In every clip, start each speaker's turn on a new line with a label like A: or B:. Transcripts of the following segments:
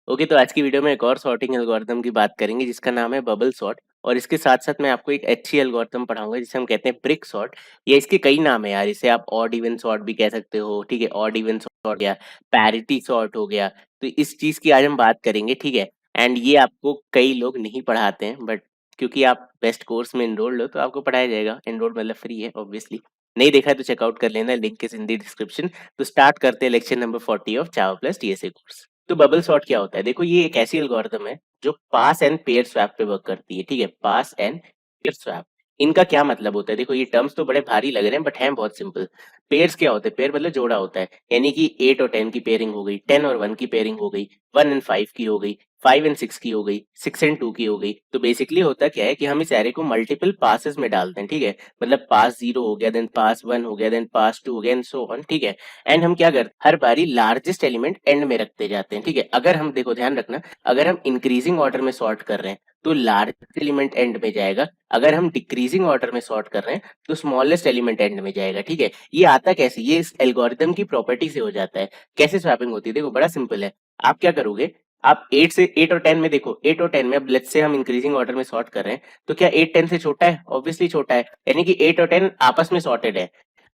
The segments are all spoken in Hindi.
A: ओके, तो आज की वीडियो में एक और सॉर्टिंग एल्गोरिथम की बात करेंगे जिसका नाम है बबल सॉर्ट। और इसके साथ साथ मैं आपको एक अच्छी एल्गोरिथम पढ़ाऊंगा जिसे हम कहते हैं ब्रिक सॉर्ट। ये इसके कई नाम है यार, इसे आप ऑड इवन सॉर्ट भी कह सकते हो। ठीक है, ऑड इवन सॉर्ट या पैरिटी सॉर्ट हो गया। तो इस चीज की आज हम बात करेंगे, ठीक है। एंड ये आपको कई लोग नहीं पढ़ाते हैं, बट क्योंकि आप बेस्ट कोर्स में एनरोल्ड हो तो आपको पढ़ाया जाएगा। एनरोल्ड मतलब फ्री है ऑब्वियसली। नहीं देखा है तो चेकआउट कर लेना, link is in the description. तो स्टार्ट करते हैं lecture number 40 of Java plus TSA course. तो बबल सॉर्ट क्या होता है? देखो, ये एक ऐसी एल्गोरिथम है जो पास एंड पेयर स्वैप पे वर्क करती है। ठीक है, पास एंड पेयर स्वैप। इनका क्या मतलब होता है? देखो, ये टर्म्स तो बड़े भारी लग रहे हैं बट हैं बहुत सिंपल। पेयर्स क्या होते हैं? पेयर मतलब जोड़ा होता है, यानी कि 8 और 10 की पेयरिंग हो गई, 10 और 1 की पेयरिंग हो गई, 1 एंड 5 की हो गई, 5 एंड 6 की हो गई, 6 एंड 2 की हो गई। तो बेसिकली होता क्या है कि हम इस एरे को मल्टीपल पासेस में डालते हैं। ठीक है, मतलब पास 0 हो गया, देन पास 1 हो गया, देन पास 2 हो गया, एंड सो ऑन। ठीक है, एंड हम क्या करते हैं, हर बारी लार्जेस्ट एलिमेंट एंड में रखते जाते हैं। ठीक है, अगर हम देखो, ध्यान रखना, अगर हम इंक्रीजिंग ऑर्डर में सॉर्ट कर रहे हैं तो लार्जेस्ट एलिमेंट एंड में जाएगा। अगर हम डिक्रीजिंग ऑर्डर में सॉर्ट कर रहे हैं तो स्मॉलेस्ट एलिमेंट एंड में जाएगा। ठीक है, ये आता कैसे? ये इस एल्गोरिथम की प्रॉपर्टी से हो जाता है। कैसे स्वैपिंग होती है? देखो, बड़ा सिंपल है। आप क्या करोगे, आप 8 और 10 में देखो, 8 और 10 में अब लेट्स से हम इंक्रीजिंग ऑर्डर में सॉर्ट कर रहे हैं, तो क्या 8 10 से छोटा है? ऑब्वियसली छोटा है, यानी कि 8 और 10 आपस में सॉर्टेड है।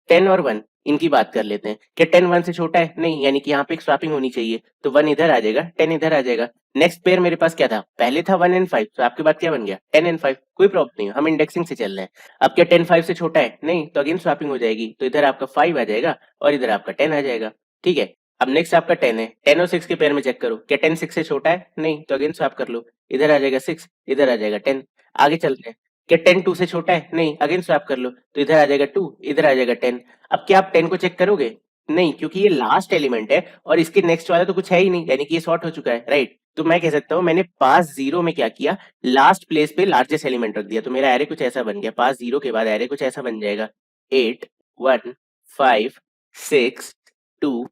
A: 10 और 1 इनकी बात कर लेते हैं, क्या 10 1 से छोटा है? नहीं, यानी कि यहाँ पे एक स्वैपिंग होनी चाहिए, तो 1 इधर आ जाएगा, 10 इधर आ जाएगा। नेक्स्ट पेयर मेरे पास क्या था? पहले था 1 एंड 5, तो आपके बाद क्या बन गया? 10 एंड 5। कोई प्रॉब्लम नहीं है, हम इंडेक्सिंग से चल रहे हैं। अब क्या 10 5 से छोटा है? नहीं, तो अगेन स्वैपिंग हो जाएगी, तो इधर आपका 5 आ जाएगा और इधर आपका 10 आ जाएगा। ठीक है, अब नेक्स्ट आपका 10 है, 10 और 6 के पेयर में चेक करो, क्या 10 6 से छोटा है? नहीं, तो अगेन स्वैप कर लो, इधर आ जाएगा 6, इधर आ जाएगा 10। आगे चलते हैं, क्या 10 2 से छोटा है? नहीं, अगेन स्वैप कर लो, तो इधर आ जाएगा 2, इधर आ जाएगा 10। अब क्या आप 10 को चेक करोगे? नहीं, क्योंकि ये लास्ट एलिमेंट है और इसके नेक्स्ट वाला तो कुछ है ही नहीं, यानी कि ये सॉर्ट हो चुका है, राइट। तो मैं कह सकता हूँ मैंने पास 0 में क्या किया, लास्ट प्लेस पे लार्जेस्ट एलिमेंट रख दिया, तो मेरा एरे कुछ ऐसा बन गया। पास 0 के बाद एरे कुछ ऐसा बन जाएगा, 8 1 5 6 2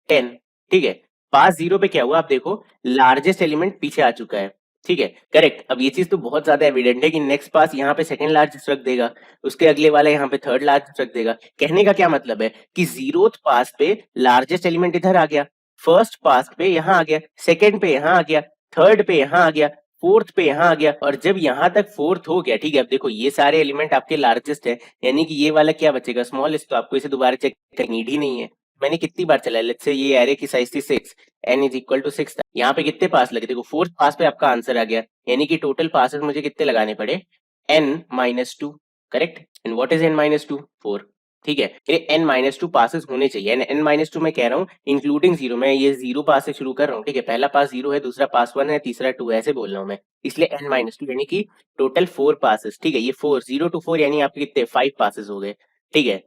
A: 10। ठीक है, पास 0 पे क्या हुआ, आप देखो, लार्जेस्ट एलिमेंट पीछे आ चुका है। ठीक है, करेक्ट। अब ये चीज तो बहुत ज्यादा एविडेंट है कि नेक्स्ट पास यहाँ पे सेकंड लार्जेस्ट रख देगा, उसके अगले वाला यहाँ पे थर्ड लार्जेस्ट रख देगा। कहने का क्या मतलब है कि 0th पास पे लार्जेस्ट एलिमेंट इधर आ गया, फर्स्ट पास पे यहाँ आ गया, सेकंड पे यहाँ आ गया, थर्ड पे यहाँ आ गया, फोर्थ पे यहाँ आ गया, और जब यहाँ तक फोर्थ हो गया, ठीक है, अब देखो ये सारे एलिमेंट आपके लार्जेस्ट है, यानी कि ये वाला क्या बचेगा? स्मॉलेस्ट। तो आपको इसे दोबारा चेक करने की नीड ही नहीं है। मैंने कितनी बार चला, लेट्स से ये एरे की साइज थी 6, n इज इक्वल टू 6 था, यहाँ पे कितने पास लगे? देखो, फोर्थ पास पे आपका आंसर आ गया, यानी कि टोटल पासेस मुझे कितने लगाने पड़े? n minus 2। Correct, and what is n minus 2? 4। ठीक है, ये n माइनस 2 पासेस होने चाहिए। n माइनस 2 मैं कह रहा हूँ इंक्लूडिंग 0, मैं ये 0 पास से शुरू कर रहा हूँ। ठीक है, पहला पास 0 है, दूसरा पास 1 है, तीसरा 2 है, ऐसे बोल रहा हूँ मैं, इसलिए n माइनस 2 यानी कि टोटल 4 पासेस। ठीक है, ये 4 0 to 4 यानी आपके कितने? 5 पासेस हो गए। ठीक है,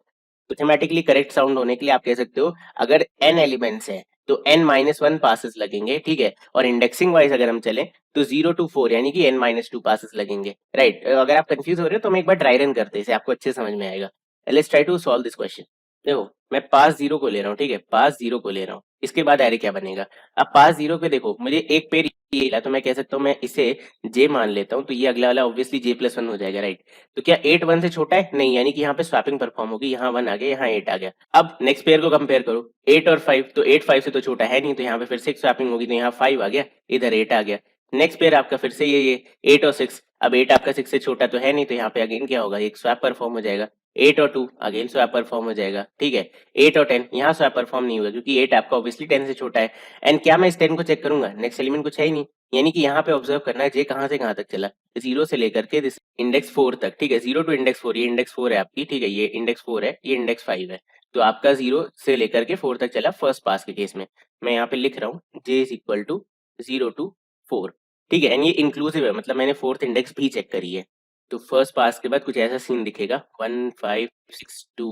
A: मैथमेटिकली करेक्ट साउंड होने के लिए आप कह सकते हो, अगर n एलिमेंट्स है तो n माइनस 1 पासेस लगेंगे। ठीक है, और इंडेक्सिंग वाइज अगर हम चलें तो 0 to 4 यानी कि n माइनस 2 पासेस लगेंगे, राइट। अगर आप कंफ्यूज हो रहे हो तो हम एक बार ड्राई रन करते हैं, इसे आपको अच्छे समझ में आएगा। Let's try to solve this question. देखो, मैं पास 0 को ले रहा हूँ, ठीक है, पास 0 को ले रहा हूँ, इसके बाद एरे क्या बनेगा? अब पास 0 पे देखो, मुझे एक पेड़ ये मिला, तो मैं कह सकता हूँ मैं इसे j मान लेता हूँ, तो ये अगला वाला ऑब्वियसली j+1 हो जाएगा, राइट। तो क्या 8 1 से छोटा है? नहीं, यानी कि यहाँ पे स्वैपिंग परफॉर्म होगी, यहाँ 1 आ गया, यहाँ 8 आ गया। अब नेक्स्ट पेयर को कंपेयर करो, 8 और 5, तो 8 5 से तो छोटा है नहीं, तो यहाँ पे फिर 6 स्वैपिंग होगी, तो यहाँ 5 आ गया, इधर 8 आ गया। नेक्स्ट पेयर आपका फिर से ये 8 और 6, अब 8 आपका 6 से छोटा तो है नहीं, तो यहाँ पे अगेन क्या होगा? एक स्वैप परफॉर्म हो जाएगा। 8 और 2 अगेन स्वैप परफॉर्म हो जाएगा। ठीक है, 8 और 10 यहाँ स्वैप परफॉर्म नहीं होगा, क्योंकि 8 आपका ऑब्वियसली 10 से छोटा है। एंड क्या मैं इस 10 को चेक करूंगा? नेक्स्ट एलिमेंट कुछ है ही नहीं, यानी कि यहाँ पे ऑब्जर्व करना है जे कहाँ से कहाँ तक चला, 0 से लेकर के इंडेक्स 4 तक। ठीक है, 0 टू इंडेक्स 4, ये इंडेक्स 4 है आपकी। ठीक है, ये इंडेक्स 4 है, ये इंडेक्स 5 है, तो आपका 0 से लेकर के 4 तक चला फर्स्ट पास के केस में। मैं यहाँ पे लिख रहा हूँ j is equal to 0 to 4। ठीक है, एंड ये इंक्लूसिव है, मतलब मैंने फोर्थ इंडेक्स भी चेक करी है। तो फर्स्ट पास के बाद कुछ ऐसा सीन दिखेगा, 1 5 6 2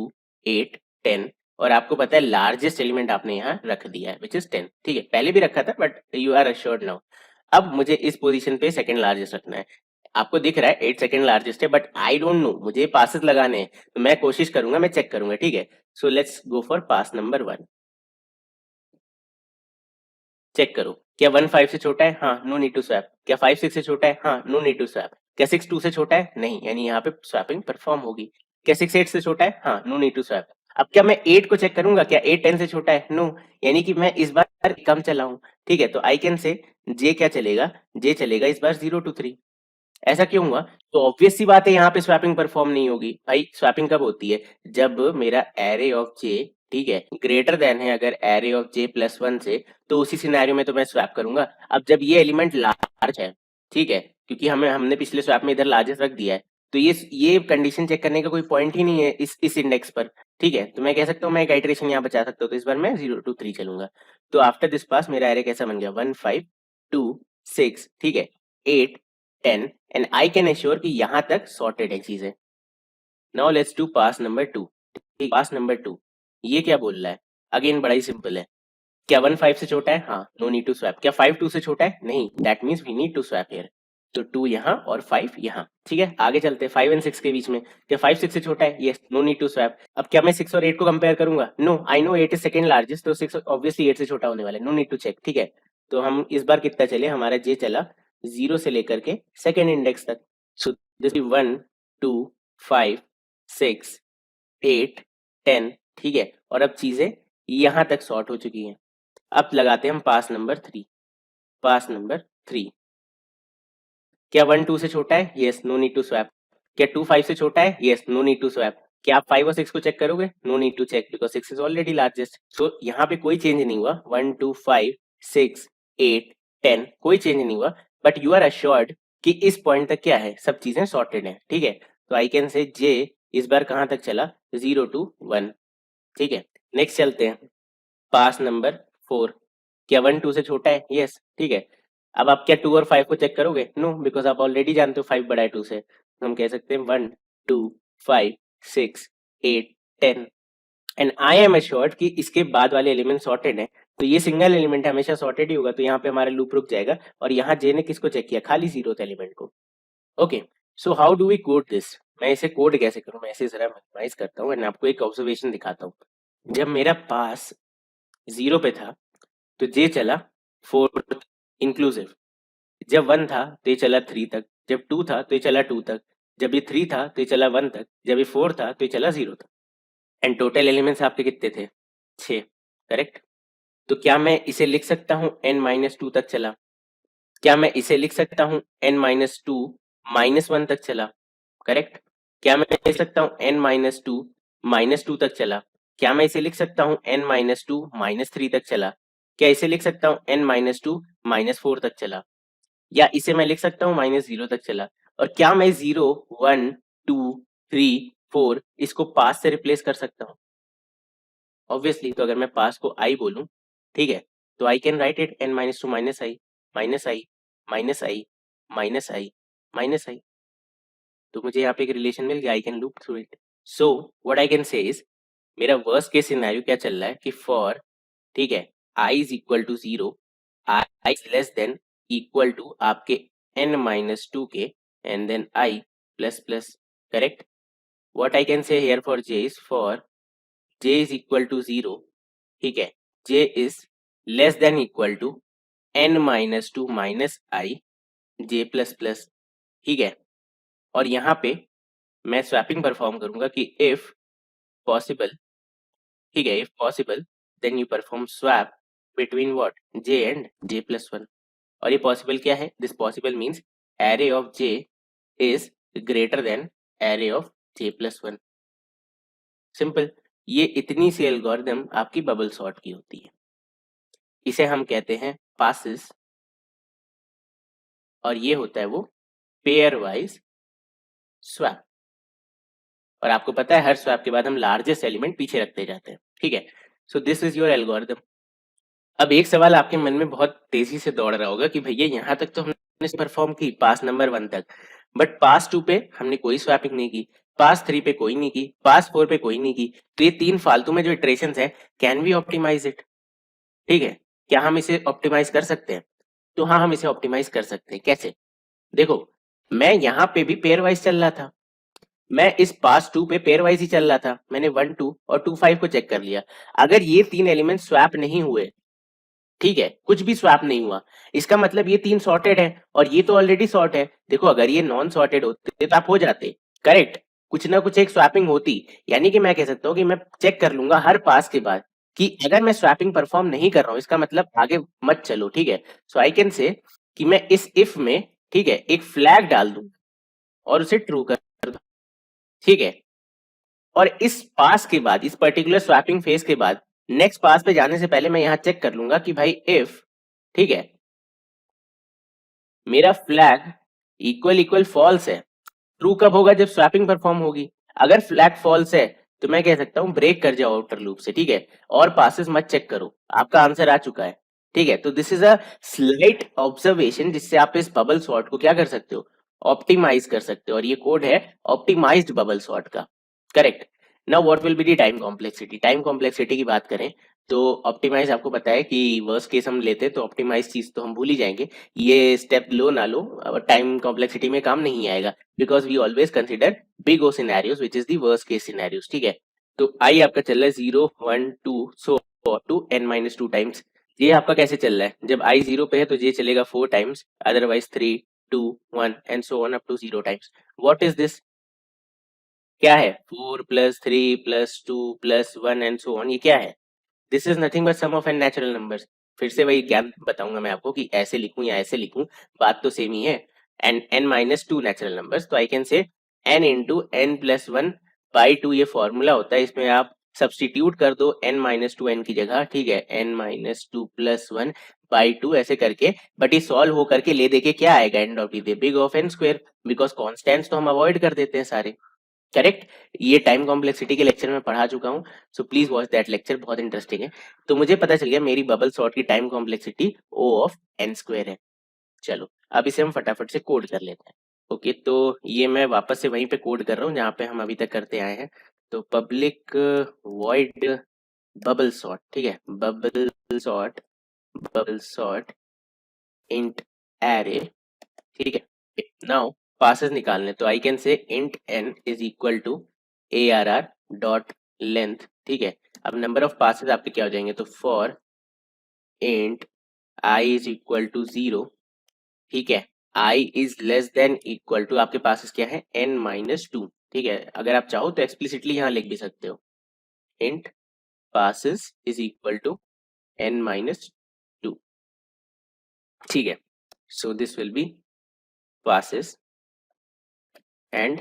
A: 8 10, और आपको पता है लार्जेस्ट एलिमेंट आपने यहाँ रख दिया है, विच इज 10। ठीक है, पहले भी रखा था but you are assured now. अब मुझे इस पोजीशन पे सेकंड लार्जेस्ट रखना है। आपको दिख रहा है 8 सेकंड लार्जेस्ट है, बट आई डोंट नो, मुझे पासेस लगाने हैं, तो मैं कोशिश करूंगा, मैं चेक करूंगा। ठीक है, so let's go for pass number 1। Check करो, क्या 1 5 से छोटा है? हाँ, नो नीड टू स्वैप। क्या 5 6 से छोटा है? हाँ, नो नीड टू स्वैप। क्या 6 2 से छोटा है? नहीं, यानी यहाँ पे स्वैपिंग परफॉर्म होगी। क्या 6 8 से छोटा है? हाँ, नो नीड टू स्वैप। अब क्या मैं 8 को चेक करूंगा? क्या 8 10 से छोटा है? नो, यानी कि मैं इस बार कम चला हूं। ठीक है, तो आई कैन से जे क्या चलेगा, जे चलेगा इस बार 0 to 3। ऐसा क्यों हुआ? तो ऑब्वियस सी बात है यहाँ पे स्वैपिंग परफॉर्म नहीं होगी। भाई स्वैपिंग कब होती है? जब मेरा एरे ऑफ जे, ठीक है, ग्रेटर देन है अगर एरे ऑफ जे प्लस 1 से, तो उसी सिनेरियो में तो मैं स्वैप करूंगा। अब जब ये एलिमेंट लार्ज है, ठीक है, क्योंकि हमने पिछले स्वैप में इधर लार्जेस्ट रख दिया है, तो ये कंडीशन चेक करने का कोई पॉइंट ही नहीं है इस इंडेक्स पर, ठीक है। तो मैं कह सकता हूँ मैं एक आइटरेशन यहाँ बचा सकता हूँ, तो इस बार मैं 0 to 3 चलूंगा। तो आफ्टर दिस पास मेरा एरे कैसा बन गया? 1 5 2 6, ठीक है, 8 10 एंड आई कैन एश्योर कि यहां तक सॉर्टेड है चीजें। Now let's do pass number 2। ठीक, पास नंबर 2 ये क्या बोल रहा है? अगेन बड़ा ही सिंपल है। क्या 1 5 से छोटा है? हाँ, नो नीड टू स्वैप। क्या 5 2 से छोटा है? नहीं, that means we need to swap here. तो 2 यहाँ और 5 यहाँ, ठीक है। आगे चलते हैं 5 एंड 6 के बीच में। क्या 5 6 से छोटा है? Yes, no need to swap. अब क्या मैं 6 और 8 को कंपेयर करूंगा? No, I know 8 is second largest, तो 6 ऑब्वियसली 8 से छोटा होने वाला है, नो नीड टू चेक, ठीक है। तो हम इस बार कितना चले? हमारा जे चला 0 से लेकर के सेकंड इंडेक्स तक। सो दिस 1 2 5 6 8 10, ठीक है। और अब चीजें यहां तक सॉर्ट हो चुकी हैं। अब लगाते हैं हम पास नंबर 3। पास नंबर 3, क्या 1 2 से छोटा है? Yes, no need to swap. क्या 2 5 से छोटा है? Yes, no need to swap. क्या आप 5 और 6 को चेक करोगे? No need to check because 6 is already largest. So यहाँ पे कोई चेंज नहीं हुआ। 1 2 5 6 8 10 कोई चेंज नहीं हुआ, बट यू आर अश्योर्ड कि इस पॉइंट तक क्या है, सब चीजें सॉर्टेड हैं, ठीक है। तो आई कैन से जे इस बार कहां तक चला? 0 to 1, ठीक है। नेक्स्ट चलते हैं पास नंबर 4। क्या 1 2 से छोटा है? यस, ठीक है। अब आप क्या 2 और 5 को चेक करोगे? नो, बिकॉज आप ऑलरेडी जानते हो 5 बड़ा है 2 से। तो हम कह सकते हैं 1 2 5 6 8 10 एंड आई एम एश्योर्ड कि इसके बाद वाले एलिमेंट सॉर्टेड है। तो ये सिंगल एलिमेंट हमेशा सॉर्टेड ही होगा, तो यहाँ पे हमारा लूप रुक जाएगा। और यहाँ जे ने किसको चेक किया? खाली 0th एलिमेंट को। Okay, so how do we code this? मैं इसे कोड कैसे करूं? मैं इसे जरा मेमोराइज करता हूँ एंड आपको एक ऑब्जर्वेशन दिखाता हूँ। जब मेरा पास 0 पे था तो जे चला 4 इंक्लूसिव। जब 1 था तो ये चला 3 तक। जब 2 था तो ये चला 2 तक। जब ये 3 था तो ये चला 1 तक। जब ये 4 था तो ये चला 0 तक। एंड टोटल एलिमेंट्स आपके कितने थे? 6, करेक्ट। तो क्या मैं इसे लिख सकता हूँ n-2 तक चला? क्या मैं इसे लिख सकता हूँ n-2 -1 तक चला? करेक्ट। क्या मैं लिख सकता हूँ n-2 -2 तक चला? क्या मैं इसे लिख सकता हूँ n-2 -3 तक चला? क्या इसे लिख सकता हूँ n-2 -4 तक चला? या इसे मैं लिख सकता हूँ -0 तक चला? और क्या मैं 0 1 2 3 4 इसको पास से रिप्लेस कर सकता हूँ? ऑब्वियसली। तो अगर मैं पास को आई बोलूं, ठीक है, तो I can write it n-2 -i minus I minus I minus I minus I. तो मुझे यहाँ पे एक रिलेशन मिल गया, I can loop through it. So what I can say is, मेरा वर्स्ट केस सिनेरियो क्या चल रहा है कि फॉर, ठीक है, i is equal to 0, i is less than equal to आपके n-2 के and then i plus plus, correct. What I can say here for j is for j is equal to 0, ठीक है, j is less than equal to n-2 minus i j plus plus, ठीक है। और यहाँ पे मैं स्वैपिंग परफॉर्म करूंगा कि इफ पॉसिबल, ठीक है, if possible then you perform swap between what? j and j plus 1। और ये पॉसिबल क्या है? This possible means array of j is greater than array of j plus 1। Simple. ये इतनी सी एल्गोरिदम आपकी बबल सॉर्ट की होती है। इसे हम कहते हैं पासेस, और ये होता है वो पेयर वाइज स्वैप। और आपको पता है हर स्वैप के बाद हम लार्जेस्ट एलिमेंट पीछे रखते जाते हैं, ठीक है। So this is your algorithm. अब एक सवाल आपके मन में बहुत तेजी से दौड़ रहा होगा कि भैया यहाँ तक तो हमने परफॉर्म की पास नंबर 1 तक, बट पास 2 पे हमने कोई स्वैपिंग नहीं की, पास 3 पे कोई नहीं की, पास 4 पे कोई नहीं की। तो ये 3 फालतू में जो इटरेशंस है, कैन वी ऑप्टिमाइज इट? ठीक है, क्या हम इसे ऑप्टिमाइज कर सकते हैं? तो हाँ, हम इसे ऑप्टिमाइज कर सकते हैं। कैसे? देखो, मैं यहाँ पे भी पेयर वाइज चल रहा था। मैं इस पास 2 पे पेयर वाइज ही चल रहा था। मैंने 1 2 और 2 5 को चेक कर लिया। अगर ये 3 एलिमेंट स्वैप नहीं हुए, ठीक है, कुछ भी स्वैप नहीं हुआ, इसका मतलब ये 3 सॉर्टेड है और ये तो ऑलरेडी सॉर्ट है। देखो, अगर ये नॉन सॉर्टेड होते तो आप हो जाते, करेक्ट, कुछ ना कुछ एक स्वैपिंग होती। यानी कि मैं कह सकता हूँ कि मैं चेक कर लूंगा हर पास के बाद कि अगर मैं स्वैपिंग परफॉर्म नहीं कर रहा हूं, इसका मतलब आगे मत चलो, ठीक है। सो आई कैन से कि मैं इस इफ में, ठीक है, एक फ्लैग डाल दूं और उसे ट्रू कर दूं, ठीक है। और इस पास के बाद, इस पर्टिकुलर स्वैपिंग फेज के बाद, नेक्स्ट पास पे जाने से पहले मैं यहां चेक कर लूंगा कि भाई इफ, ठीक है, मेरा फ्लैग इक्वल इक्वल फॉल्स है। ट्रू कब होगा? जब स्वैपिंग परफॉर्म होगी। अगर फ्लैग फॉल्स है तो मैं कह सकता हूं ब्रेक कर जाओ आउटर लूप से, ठीक है, और पासेस मत चेक करो। आपका आंसर आ चुका है, ठीक है। तो this is a slight observation जिससे आप इस बबल सॉर्ट को क्या कर सकते हो, ऑप्टिमाइज कर सकते हो। और ये कोड है ऑप्टिमाइज्ड बबल सॉर्ट का, correct. Now what will be the time complexity? Time complexity की बात करें तो ऑप्टिमाइज, आपको पता है कि वर्स्ट केस हम लेते हैं तो ऑप्टिमाइज चीज तो हम भूल ही जाएंगे। ये स्टेप लो ना लो, टाइम कॉम्प्लेक्सिटी में काम नहीं आएगा, because we always consider big O scenarios which is the worst case scenarios, ठीक है। तो आई आपका चल रहा है 0 1 2, सो टू n-2 टाइम्स। ये आपका कैसे चल रहा है? जब आई 0 पे है तो ये चलेगा 4 times, otherwise 3 2 1 and so on up to 0 times. What is this? क्या है? 4 + 3 + 2 + 1 एंड सो ऑन। ये क्या है? This is nothing but sum of n natural numbers. फिर से वही ज्ञान बताऊंगा मैं आपको कि ऐसे लिखूं या ऐसे लिखूं, बात तो सेम ही है। एंड n-2 नेचुरल नंबर्स, तो आई कैन से n इंटू n+1/2 ये फॉर्मूला होता है। इसमें आप सब्सटीट्यूट कर दो n-2 n की जगह, ठीक है, n-2 + 1/2 ऐसे करके। बट ये सॉल्व हो करके ले दे के क्या आएगा end of the big of n square, because constants तो हम अवॉइड कर देते हैं सारे, करेक्ट। ये टाइम कॉम्प्लेक्सिटी के लेक्चर में पढ़ा चुका हूँ, so please watch that lecture, बहुत इंटरेस्टिंग है। तो मुझे पता चल गया मेरी बबल सॉर्ट की time complexity O of n square है। चलो अब इसे हम फटाफट से कोड कर लेते हैं। ओके, तो ये मैं वापस से वहीं पे कोड कर रहा हूँ जहाँ पे हम अभी तक करते आए हैं। तो पब्लिक वॉइड बबल सॉर्ट, ठीक है, बबल सॉर्ट इंट एरे, ठीक है। नाउ पासेस निकालने, तो I can say int n is equal to ARR dot length, ठीक है। अब नंबर ऑफ पासेस आपके क्या हो जाएंगे? तो for int I is equal to 0, ठीक है, I is less than equal to, आपके पासेस क्या है? n-2, ठीक है। अगर आप चाहो तो एक्सप्लिसिटली यहाँ लिख भी सकते हो, int passes is equal to n-2, ठीक है। So this will be passes and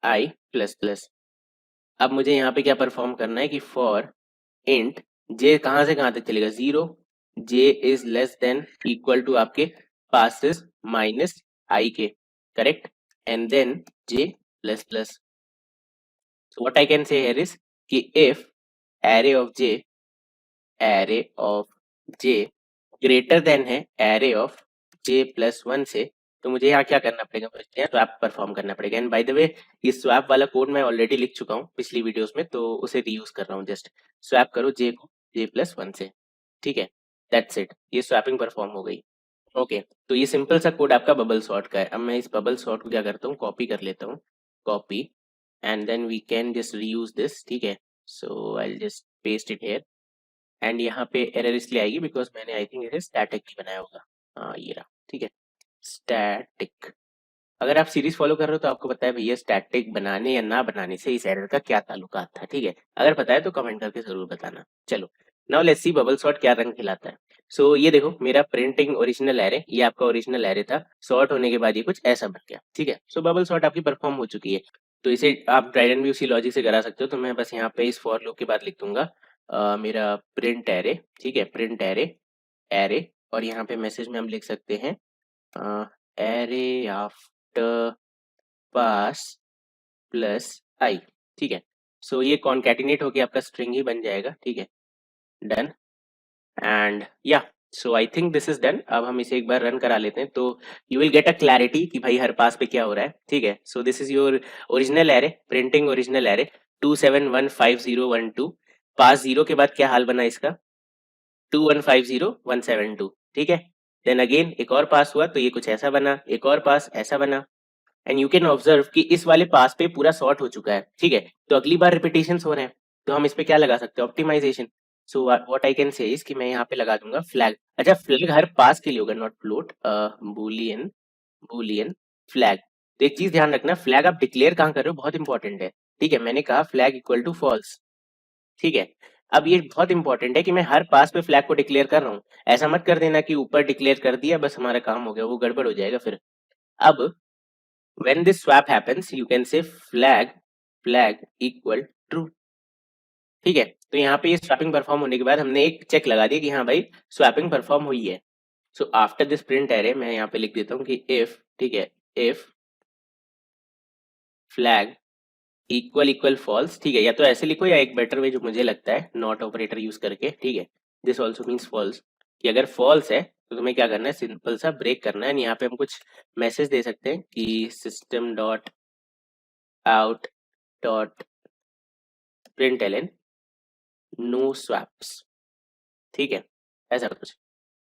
A: I plus plus. अब मुझे यहाँ पे क्या परफॉर्म करना है कि फॉर इंट j कहाँ से कहाँ तक चलेगा? 0, j is less than equal to आपके पासेस माइनस I के, correct, and then j plus plus. What I can say here is कि if array of j greater than है एरे ऑफ j प्लस 1 से, तो मुझे यहाँ क्या करना पड़ेगा? मुझे स्वैप परफॉर्म करना पड़ेगा। एंड बाय द वे ये स्वैप वाला कोड मैं ऑलरेडी लिख चुका हूँ पिछली वीडियोस में, तो उसे रीयूज कर रहा हूँ। जस्ट स्वैप करो j को j+1 से, ठीक है, दैट्स इट, ये स्वैपिंग परफॉर्म हो गई। ओके, तो ये सिंपल सा कोड आपका बबल सॉर्ट का है। अब मैं इस बबल सॉर्ट को क्या करता हूँ, कॉपी कर लेता हूँ, copy, and then we can just reuse this, ठीक है। So I just paste it here, and यहाँ पे एरर इसलिए आएगी बिकॉज मैंने आई थिंक इसे स्टैटिक नहीं बनाया होगा। हाँ ये रहा, ठीक है, स्टैटिक। अगर आप सीरीज फॉलो कर रहे हो तो आपको पता है भैया स्टैटिक बनाने या ना बनाने से इस एरर का क्या ताल्लुकात था, ठीक है। अगर पता है तो कमेंट करके जरूर बताना। चलो now let's see bubble sort क्या रंग खिलाता है। सो ये देखो मेरा प्रिंटिंग ओरिजिनल एरे, ये आपका ओरिजिनल एरे था, सॉर्ट होने के बाद ये कुछ ऐसा बन गया, ठीक है। सो बबल सॉर्ट आपकी परफॉर्म हो चुकी है। तो इसे आप ड्राइड एंड उसी लॉजिक से करा सकते हो। तो मैं बस यहाँ पे इस फॉर लूप के बाद लिख दूंगा मेरा प्रिंट एरे, ठीक है, प्रिंट एरे, और यहाँ पे मैसेज में हम लिख सकते हैं एरे आफ्टर पास प्लस आई, ठीक है। सो ये कॉन्कैटिनेट होके आपका स्ट्रिंग ही बन जाएगा, ठीक है, डन। एंड या so I think this is done. अब हम इसे एक बार रन करा लेते हैं तो you will get a clarity कि भाई हर पास पे क्या हो रहा है, ठीक है। So this is your original array, printing original array 27150112। पास 0 के बाद क्या हाल बना इसका? 2150172, ठीक है। देन अगेन एक और पास हुआ तो ये कुछ ऐसा बना, एक और पास ऐसा बना, एंड यू कैन ऑब्जर्व कि इस वाले पास पे पूरा सॉर्ट हो चुका है, ठीक है। तो अगली बार रिपीटेशन हो रहे हैं तो हम इस पे क्या लगा सकते हैं? Optimization. So what I can say is कि मैं यहाँ पे लगा दूंगा फ्लैग। अच्छा, फ्लैग हर पास के लिए होगा, not float, Boolean Boolean flag. तो एक चीज ध्यान रखना, फ्लैग आप डिक्लेयर कहाँ कर रहे हो, बहुत इंपॉर्टेंट है, ठीक है। मैंने कहा फ्लैग इक्वल टू फॉल्स, ठीक है। अब ये बहुत इंपॉर्टेंट है कि मैं हर पास पे फ्लैग को डिक्लेयर कर रहा हूँ। ऐसा मत कर देना कि ऊपर डिक्लेयर कर दिया बस हमारा काम हो गया, वो गड़बड़ हो जाएगा फिर। अब when this swap happens you can say flag equal true। ठीक है, तो यहाँ पे ये स्वैपिंग परफॉर्म होने के बाद हमने एक चेक लगा दिया कि हाँ भाई स्वैपिंग परफॉर्म हुई है। So after this print array मैं यहाँ पे लिख देता हूँ कि इफ, ठीक है, if flag equal equal false, ठीक है, या तो ऐसे लिखो या एक बेटर वे जो मुझे लगता है नॉट ऑपरेटर यूज करके, ठीक है, दिस ऑल्सो मीन्स फॉल्स, कि अगर फॉल्स है तो तुम्हें क्या करना है, सिंपल सा ब्रेक करना है। यहाँ पे हम कुछ मैसेज दे सकते हैं कि system dot out dot println no swaps, ठीक है, ऐसा कुछ।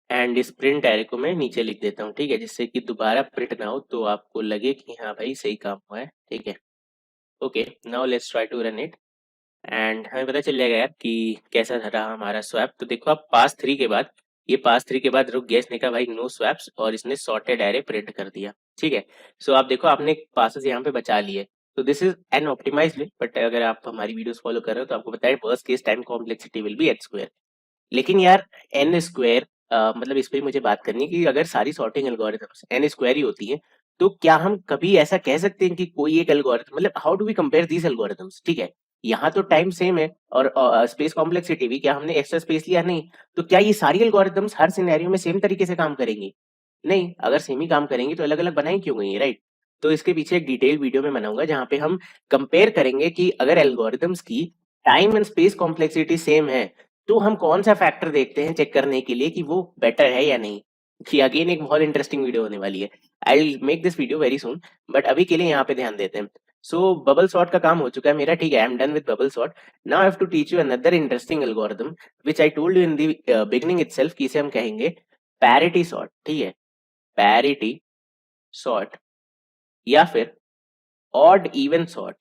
A: एंड इस प्रिंट एरे को मैं नीचे लिख देता हूँ, ठीक है, जिससे कि दोबारा प्रिंट ना हो तो आपको लगे कि हाँ भाई सही काम हुआ है, ठीक है। Okay, now let's try to run it and हमें पता चल जाएगा यार कि कैसा रहा हमारा स्वैप। तो देखो आप पास 3 के बाद, ये पास 3 के बाद रुक गया, इसने कहा भाई नो स्वैप्स और इसने सॉर्टेड एरे प्रिंट कर दिया, ठीक है। सो आप देखो आपने पासेस यहाँ पे बचा लिए। तो this is an optimized way, but अगर आप हमारी वीडियोस फॉलो कर रहे हो तो आपको पता है worst case time complexity will be H square. लेकिन यार एन स्क्वायर, मतलब इस पे मुझे बात करनी है कि अगर सारी सॉर्टिंग एल्गोरिथम्स एन स्क्वायर ही होती है तो क्या हम कभी ऐसा कह सकते हैं कि कोई एक एल्गोरिथम, मतलब how do we compare these algorithms, ठीक है, यहाँ तो टाइम सेम है और स्पेस कॉम्प्लेक्सिटी भी, क्या हमने एक्स्ट्रा स्पेस लिया, नहीं, तो क्या ये सारी एल्गोरिथम्स हर सिनेरियो में सेम तरीके से काम करेंगी? नहीं, अगर सेम ही काम करेंगी तो अलग अलग बनाई क्यों गई, राइट? तो इसके पीछे एक डिटेल वीडियो में बनाऊंगा जहाँ पे हम कंपेयर करेंगे कि अगर एल्गोरिथम्स की time and space complexity same है तो हम कौन सा फैक्टर देखते हैं चेक करने के लिए कि वो बेटर है या नहीं। कि अगेन एक बहुत इंटरेस्टिंग वीडियो होने वाली है, I will make this video very soon, but अभी के लिए यहाँ पे ध्यान देते हैं। सो बबल सॉर्ट का काम हो चुका है मेरा, ठीक है, I am done with bubble sort. Now I have to teach you another interesting algorithm which I told you in the beginning itself, कि इसे हम कहेंगे पैरिटी सॉर्ट, ठीक है, पैरिटी सॉर्ट या फिर ऑड इवन सॉर्ट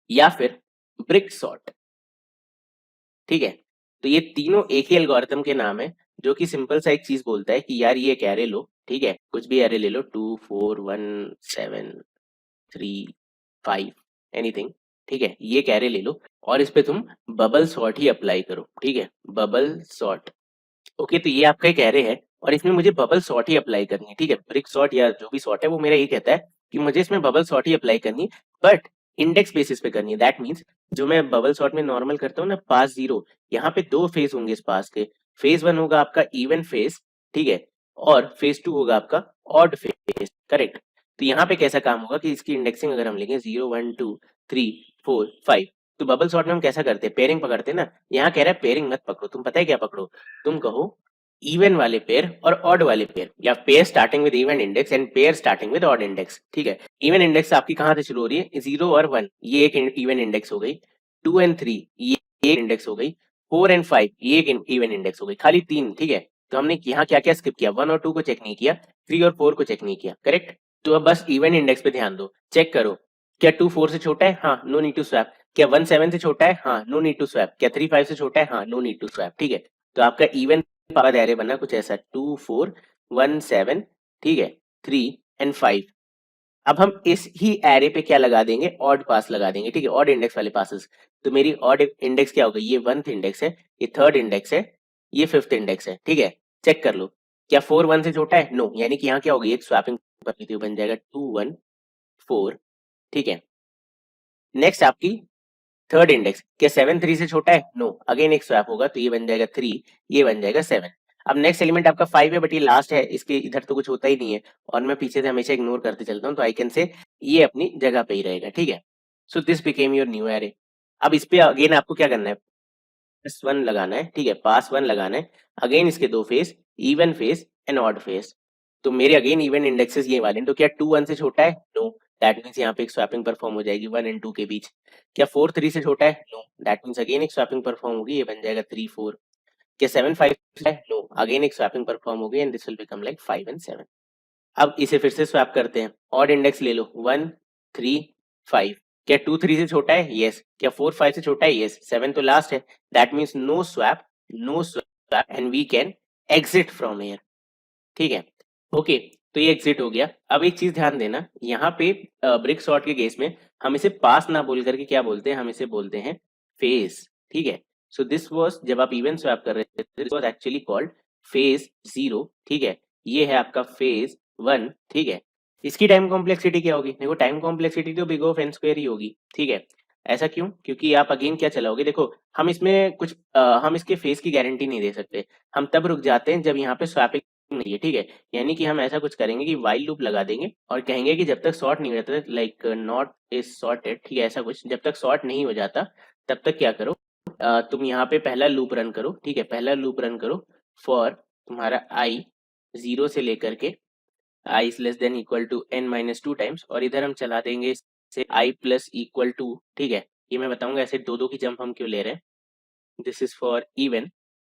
A: या फिर ब्रिक सॉर्ट, ठीक है। तो ये तीनों एक ही एल्गोरिथम के नाम है जो कि सिंपल सा एक चीज बोलता है कि यार ये एक एरे लो, ठीक है, कुछ भी एरे ले लो, 2 4 1 7 3 5 एनीथिंग, ठीक है, ये एक एरे ले लो और इस पे तुम बबल सॉर्ट ही अप्लाई करो, ठीक है, बबल सॉर्ट। ओके, तो ये आपका एक एरे है और इसमें मुझे बबल सॉर्ट ही अप्लाई करनी है, ठीक है, ब्रिक सॉर्ट या जो भी सॉर्ट है वो मेरा ये कहता है कि मुझे इसमें बबल सॉर्ट ही अप्लाई करनी है, बट इंडेक्स बेसिस पे करनी है। दैट मीन्स जो मैं बबल सॉर्ट में नॉर्मल करता हूँ ना, पास 0, यहाँ पे 2 फेज होंगे इस पास के। फेज 1 होगा आपका इवन फेज, ठीक है, और फेज 2 होगा आपका ऑड फेज, करेक्ट। तो यहाँ पे कैसा काम होगा कि इसकी इंडेक्सिंग अगर हम लेंगे 0 1 2 3 4 5, तो बबल सॉर्ट में हम कैसा करते हैं, पेयरिंग पकड़ते हैं ना। यहाँ कह रहा है पेयरिंग मत पकड़ो, तुम पता है क्या पकड़ो, तुम कहो इवन वाले पेयर और ऑड वाले पेयर, या pair starting with even index and pair starting with odd index, ठीक है। इवन इंडेक्स आपकी कहाँ से शुरू हो रही है, 0 और 1 ये एक इवन इंडेक्स हो गई, 2 एंड 3 ये एक इंडेक्स हो गई, 4 एंड 5 ये एक इवन इंडेक्स हो गई, खाली 3, ठीक है। तो हमने यहाँ क्या क्या स्किप किया, 1 और 2 को चेक नहीं किया, 3 और 4 को चेक नहीं किया, करेक्ट। तो अब बस इवन इंडेक्स पे ध्यान दो, चेक करो, क्या 2 4 से छोटा है, हाँ, नो नीड टू स्वैप। क्या 1 7 से छोटा है, हाँ, नो नीड टू स्वैप। क्या 3 5 से छोटा है, हाँ, नो नीड टू स्वैप, ठीक है। तो आपका इवन पावर एरे बना कुछ ऐसा, 2 4 1 7, ठीक है, 3 एंड 5। अब हम इस ही एरे पे क्या लगा देंगे, ऑड पास लगा देंगे, ठीक है, ऑड इंडेक्स वाले पासेस। तो मेरी ऑड इंडेक्स क्या होगा, ये 1th इंडेक्स है, ये 3rd इंडेक्स है, ये 5th इंडेक्स है, ठीक है। चेक कर लो, क्या 4 1 से छोटा है, नो, यानी कि यहाँ क्या होगी, एक स्वैपिंग बन जाएगा 2 1 4, ठीक है। नेक्स्ट आपकी 3rd इंडेक्स, क्या 7 3 से छोटा है, नो, अगेन एक स्वैप होगा, तो ये बन जाएगा 3, ये बन जाएगा 7। अब नेक्स्ट एलिमेंट आपका 5 है, बट ये लास्ट है, इसके इधर तो कुछ होता ही नहीं है और मैं पीछे से हमेशा इग्नोर करते चलता हूँ, तो आई कैन से ये अपनी जगह पे ही रहेगा, ठीक है। So this became your new array. अब इस पे अगेन आपको क्या करना है, पास 1 लगाना है, ठीक है, पास 1 लगाना है, अगेन इसके 2 face, even face and odd face. तो मेरे अगेन इवन इंडेक्सेस ये वाले हैं, तो क्या 2 1 से छोटा है, नो, दैट मींस यहाँ पे एक स्वैपिंग परफॉर्म हो जाएगी 1 एंड 2 के बीच। क्या 4 3 से छोटा है, नो, दैट मींस अगेन एक स्वैपिंग परफॉर्म होगी, ये बन जाएगा 3 4। क्या 7 5 है, नो, अगेन एक स्वैपिंग परफॉर्म होगी and this will become like 5 and 7। अब इसे फिर से स्वैप करते हैं, ऑड इंडेक्स ले लो, 1 3 5। क्या 2 3 से छोटा है, यस। क्या 4 5 से छोटा है, यस। 7 तो लास्ट है, that means no swap, no swap and we can exit from here, ठीक है। ओके, तो ये एग्जिट हो गया। अब एक चीज ध्यान देना, यहाँ पे ब्रिक सॉर्ट के केस में हम इसे पास ना बोल करके क्या बोलते हैं, हम इसे बोलते हैं फेज। ठीक है, सो दिस वाज जब आप इवन स्वैप कर रहे थे, this was actually called phase 0। ठीक है, ये है आपका फेज 1। ठीक है, इसकी टाइम कॉम्प्लेक्सिटी क्या होगी? देखो टाइम कॉम्प्लेक्सिटी तो बिग ऑफ एन स्क्वायर ही होगी। ठीक है, ऐसा क्यों? क्योंकि आप अगेन क्या चलाओगे, देखो हम इसमें कुछ हम इसके फेज की गारंटी नहीं दे सकते। हम तब रुक जाते हैं जब यहाँ पे स्वैपिंग नहीं है। ठीक है, यानी कि हम ऐसा कुछ करेंगे कि वाइल लूप लगा देंगे और कहेंगे कि जब तक सॉर्ट नहीं हो जाता, लाइक नॉट इज सॉर्टेड, ठीक है, ऐसा कुछ, जब तक सॉर्ट नहीं हो जाता तब तक क्या करो, तुम यहाँ पे पहला लूप रन करो। ठीक है, पहला लूप रन करो फॉर तुम्हारा आई 0 से लेकर के I is less than equal to n minus 2 times, और इधर हम चला देंगे इसे आई प्लस इक्वल टू। ठीक है, ये मैं बताऊंगा ऐसे दो दो की जंप हम क्यों ले रहे हैं। This is for even.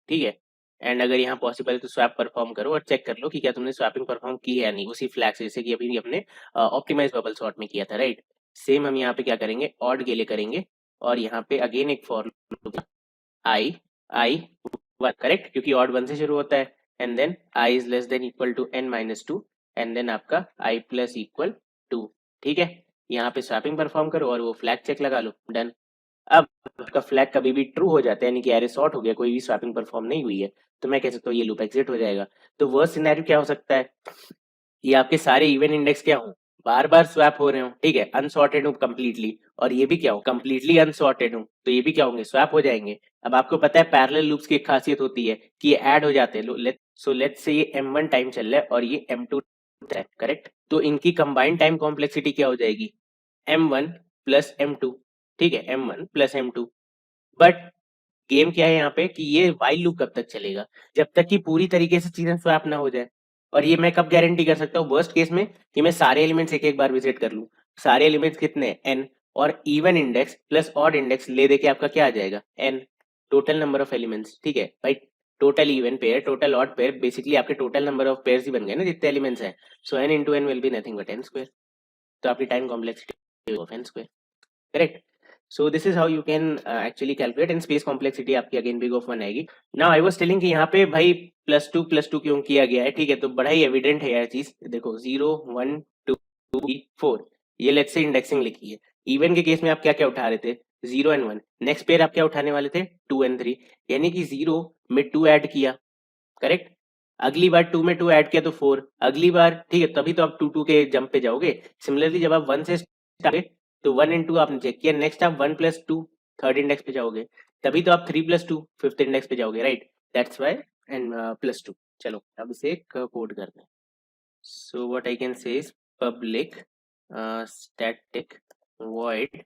A: ठीक है, एंड अगर यहाँ पॉसिबल है तो स्वैप परफॉर्म करो और चेक कर लो कि क्या तुमने स्वैपिंग परफॉर्म की है या नहीं, उसी फ्लैग से, जैसे कि अभी अपने ऑप्टिमाइज बबल सॉर्ट में किया था, राइट। सेम हम यहाँ पे क्या करेंगे, ऑड के लिए करेंगे, और यहाँ पे अगेन एक फॉर आई आई 1, करेक्ट, क्योंकि ऑड 1 से शुरू होता है। And then i is less than equal to n minus 2, and then आपका आई प्लस इक्वल 2। ठीक है, यहाँ पे स्वैपिंग परफॉर्म करो और वो फ्लैग चेक लगा लो, डन। अब आपका फ्लैग कभी भी ट्रू हो जाता है, यानी कि एरे सॉर्ट हो गया, कोई भी स्वैपिंग परफॉर्म नहीं हुई है, तो मैं कह सकता हूँ ये लूप एग्जिट हो जाएगा। तो वर्स्ट सिनेरियो क्या हो सकता है, ये आपके सारे इवन इंडेक्स क्या हो, बार बार स्वैप हो रहे हो। ठीक है, अनसॉर्टेड हूँ कंप्लीटली, और ये भी क्या हो, कंप्लीटली अनसॉर्टेड हूँ, तो ये भी क्या होंगे, स्वैप हो जाएंगे। अब आपको पता है पैरेलल लूप्स की एक खासियत होती है कि ये ऐड हो जाते हैं। सो लेट्स से ये m1 टाइम चल रहा है और ये m2 है, करेक्ट, तो इनकी कंबाइंड टाइम कॉम्प्लेक्सिटी क्या हो जाएगी, m1 प्लस m2। ठीक है, m1 plus m2। But game क्या है यहाँ पे कि ये वाइल लूप कब तक चलेगा, जब तक कि पूरी तरीके से चीजें स्वैप ना हो जाए। और ये मैं कब गारंटी कर सकता हूँ, वर्स्ट केस में, कि मैं सारे एलिमेंट्स एक एक बार विजिट कर लूँ। सारे एलिमेंट्स कितने, n, और even index plus odd index ले दे के आपका क्या आ जाएगा, n, total number of elements. ठीक है भाई, total even pair total odd pair, basically आपके टोटल नंबर ऑफ पेयर्स ही बन गए ना जितने एलिमेंट्स हैं। So n into n will be nothing but n square, तो आपकी time complexity of n square, correct. So this is how you can actually calculate, and space complexity आपकी अगेन बिग ऑफ 1 आएगी। नाउ आई वाज टेलिंग कि यहाँ पे भाई +2 क्यों किया गया है। ठीक है, तो बड़ा ही एविडेंट है यार चीज, देखो 0 1 2 3 4, ये लेट्स से इंडेक्सिंग लिखी है। इवन के केस में आप क्या क्या उठा रहे थे, 0 एंड 1। नेक्स्ट पेयर आप क्या उठाने वाले थे, 2 एंड 3, यानी कि 0 में 2 ऐड किया, करेक्ट। अगली बार 2 में 2 ऐड किया तो 4, अगली बार, ठीक है, तभी तो आप 2 2 के जंप पे जाओगे। सिमिलरली जब आप 1 से स्टार्ट, तो 1 एंड 2 आपने चेक किया, नेक्स्ट आप 1 प्लस 2 थर्ड इंडेक्स पे जाओगे, तभी तो आप 3 प्लस 2 फिफ्थ इंडेक्स पे जाओगे, right. That's why and plus 2। चलो अब इसे कोड करते हैं। सो what I can say is public static void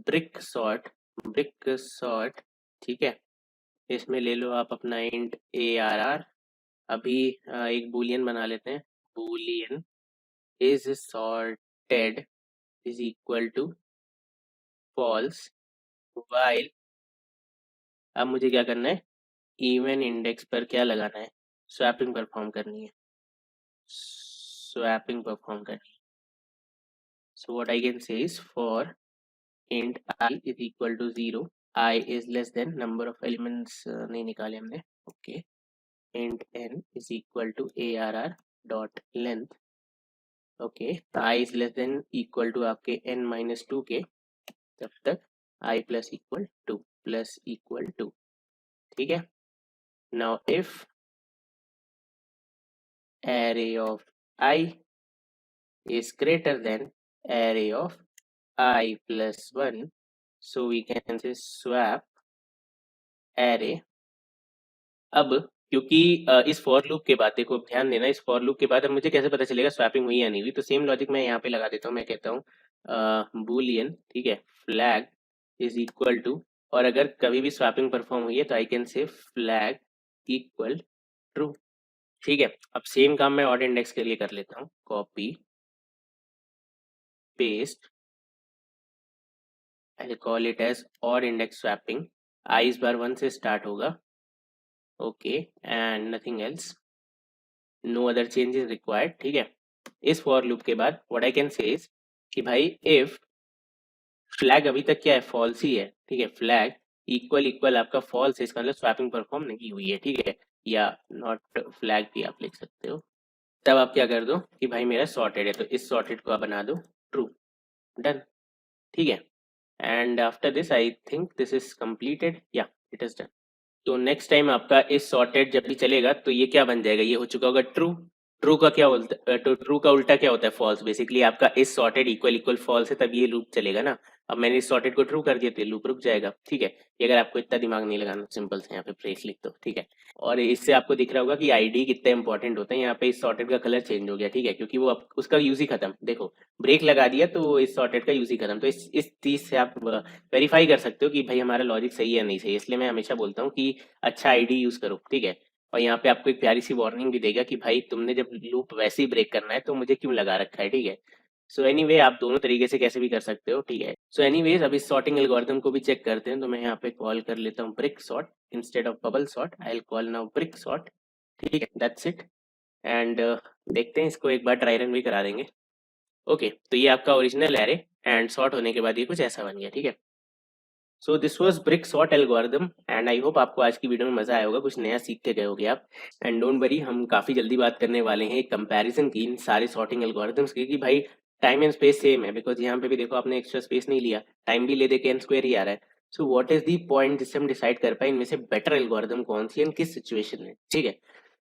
A: brick sort. ठीक है, इसमें ले लो आप अपना इंट ARR। अभी एक बूलियन बना लेते हैं, boolean is sorted is equal to false while. अब मुझे क्या करना है, इवन इंडेक्स पर क्या लगाना है, स्वैपिंग परफॉर्म करनी है, स्वैपिंग परफॉर्म करनी है। So what I can say is for int i is equal to 0, i is less than number of elements नहीं निकाले हमने, okay, int n is equal to ARR dot length, okay, i is less than equal to आपके n माइनस 2 के, तब तक आई प्लस इक्वल टू। ठीक है, now if array of I is greater than array of I plus 1, so we can say swap array। अब क्योंकि इस फॉर लूप के बाद, देखो ध्यान देना, इस फॉर लूप के बाद अब मुझे कैसे पता चलेगा स्वैपिंग हुई या नहीं हुई, तो सेम लॉजिक मैं यहाँ पे लगा देता हूँ। मैं कहता हूँ बूलियन, ठीक है, फ्लैग इज इक्वल टू, और अगर कभी भी स्वैपिंग परफॉर्म हुई है तो आई कैन से फ्लैग इक्वल ट्रू। ठीक है, अब सेम काम मैं ऑड इंडेक्स के लिए कर लेता हूँ, copy paste, I call it as odd index swapping. I इस बार 1 से स्टार्ट होगा, okay, and nothing else, no other change is required. ठीक है, इस फॉर लूप के बाद what I can say is कि भाई इफ फ्लैग अभी तक क्या है, फॉल्स ही है। ठीक है, फ्लैग इक्वल इक्वल आपका फॉल्स है, इसका मतलब स्वैपिंग परफॉर्म नहीं हुई है। ठीक है, या नॉट फ्लैग भी आप लिख सकते हो, तब आप क्या कर दो कि भाई मेरा सॉर्टेड है, तो इस सॉर्टेड को आप बना दो ट्रू। डन। ठीक है। And after this I think this is completed, या इट इज डन। तो नेक्स्ट टाइम आपका इस सॉर्टेड जब भी चलेगा तो ये क्या बन जाएगा, ये हो चुका होगा ट्रू। ट्रू का क्या उल्टा, तो ट्रू का उल्टा क्या होता है, फॉल्स। बेसिकली आपका इस सॉर्टेड इक्वल इक्वल फॉल्स है, तब ये लूप चलेगा ना। अब मैंने इस सॉर्टेड को ट्रू कर दिया तो ये लूप रुक जाएगा। ठीक है। ये अगर आपको इतना दिमाग नहीं लगाना, सिंपल से यहाँ पे ब्रेक लिख दो। ठीक है। और इससे आपको दिख रहा होगा कि आईडी कितने इंपॉर्टेंट होते हैं। यहाँ पे इस सॉर्टेड का कलर चेंज हो गया। ठीक है, क्योंकि वो अब उसका यूज ही खत्म। देखो, ब्रेक लगा दिया तो वो इस सॉर्टेड का यूज ही खत्म। तो इस चीज से आप वेरीफाई कर सकते हो कि भाई हमारा लॉजिक सही है या नहीं सही है। इसलिए मैं हमेशा बोलता हूँ कि अच्छा आईडी यूज करो। ठीक है। और यहाँ पे आपको एक प्यारी सी वार्निंग भी देगा कि भाई तुमने जब लूप वैसे ही ब्रेक करना है तो मुझे क्यों लगा रखा है। ठीक है। सो एनीवे आप दोनों तरीके से कैसे भी कर सकते हो। ठीक है। सो एनीवेज अब इस सॉर्टिंग एल्गोरिथम को भी चेक करते हैं। तो मैं यहाँ पे कॉल कर लेता हूँ brick sort instead of bubble sort. I will call now brick sort. ठीक है, दैट्स इट। एंड देखते हैं, इसको एक बार ट्राई रन भी करा देंगे। ओके, तो ये आपका ओरिजिनल एरे एंड सॉर्ट होने के बाद ये कुछ ऐसा बन गया। ठीक है। So this was brick sort algorithm and I hope आपको आज की वीडियो में मजा आया होगा, कुछ नया सीख के गए होगे आप। एंड डोंट वरी, हम काफी जल्दी बात करने वाले हैं एक कंपैरिजन की इन सारे सॉर्टिंग एल्गोरिथम्स की, कि भाई टाइम एंड स्पेस सेम है। बिकॉज यहाँ पे भी देखो आपने एक्स्ट्रा स्पेस नहीं लिया, टाइम भी ले दे के एन स्क्वायर ही आ रहा है। So what is the point जिससे हम डिसाइड कर पाए इनमें से बेटर एल्गोरिथम कौन सी है किस सिचुएशन में। ठीक है।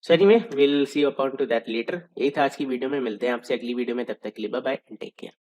A: So anyway will see upon to that later. यही था आज की वीडियो में, मिलते हैं आपसे अगली वीडियो में, तब तक के लिए bye bye and take care.